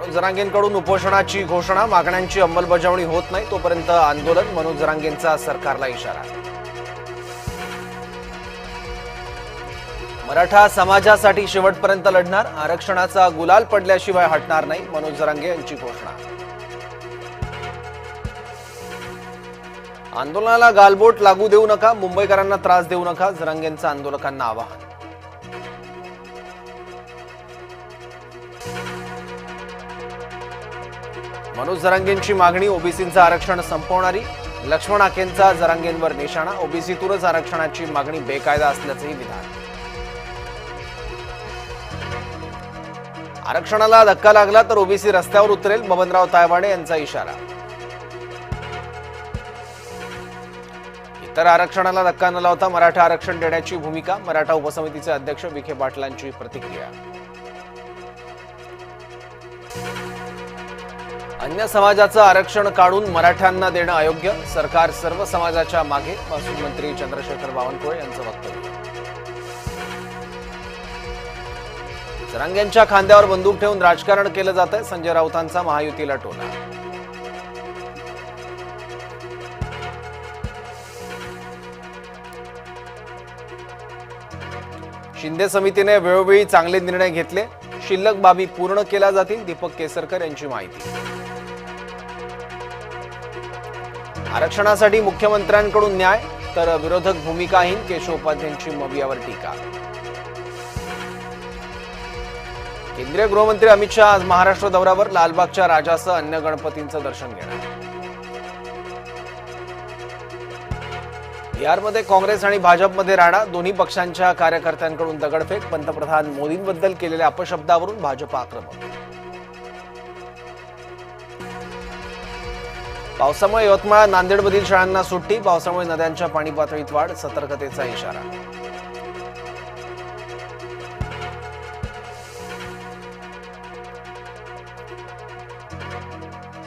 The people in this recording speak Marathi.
मनोज जरांगेंकडून उपोषणाची घोषणा, मागण्यांची अंमलबजावणी होत नाही तोपर्यंत आंदोलन, मनोज जरांगेंचा सरकारला इशारा. मराठा समाजासाठी शेवटपर्यंत लढणार, आरक्षणाचा गुलाल पडल्याशिवाय हटणार नाही, मनोज जरांगे यांची घोषणा. आंदोलनाला गालबोट लागू देऊ नका, मुंबईकरांना त्रास देऊ नका, जरांगेंचं आंदोलकांना आवाहन. मनोज जरांगेंची मागणी, ओबीसींचं आरक्षण संपवणारी, लक्ष्मण आखेंचा जरांगेंवर निशाणा, ओबीसीतूनच आरक्षणाची मागणी बेकायदा असल्याचंही विधान. आरक्षणाला धक्का लागला तर ओबीसी रस्त्यावर उतरेल, बबनराव तायवाडे यांचा इशारा. इतर आरक्षणाला धक्का न लावता मराठा आरक्षण देण्याची भूमिका, मराठा उपसमितीचे अध्यक्ष विखे पाटलांची प्रतिक्रिया. अन्य समाजाचं आरक्षण काढून मराठ्यांना देणं अयोग्य, सरकार सर्व समाजाच्या मागे, महसूल मंत्री चंद्रशेखर बावनकुळे यांचं वक्तव्य. जरांगेंच्या खांद्यावर बंदूक ठेवून राजकारण केलं जातंय, संजय राऊतांचा महायुतीला टोला. शिंदे समितीने वेळोवेळी चांगले निर्णय घेतले, शिल्लक बाबी पूर्ण केल्या जातील, दीपक केसरकर यांची माहिती. आरक्षणासाठी मुख्यमंत्र्यांकडून न्याय तर विरोधक भूमिकाहीन, केशव उपाध्यायांची मवियावर टीका. केंद्रीय गृहमंत्री अमित शहा आज महाराष्ट्र दौऱ्यावर, लालबागच्या राजासह अन्य गणपतींचं दर्शन घेणार. बिहारमध्ये काँग्रेस आणि भाजपमध्ये राडा, दोन्ही पक्षांच्या कार्यकर्त्यांकडून दगडफेक, पंतप्रधान मोदींबद्दल केलेल्या अपशब्दावरून भाजप आक्रमक. पावसामुळे यवतमाळ, नांदेडमधील शाळांना सुट्टी, पावसामुळे नद्यांच्या पाणी पातळीत वाढ, सतर्कतेचा इशारा.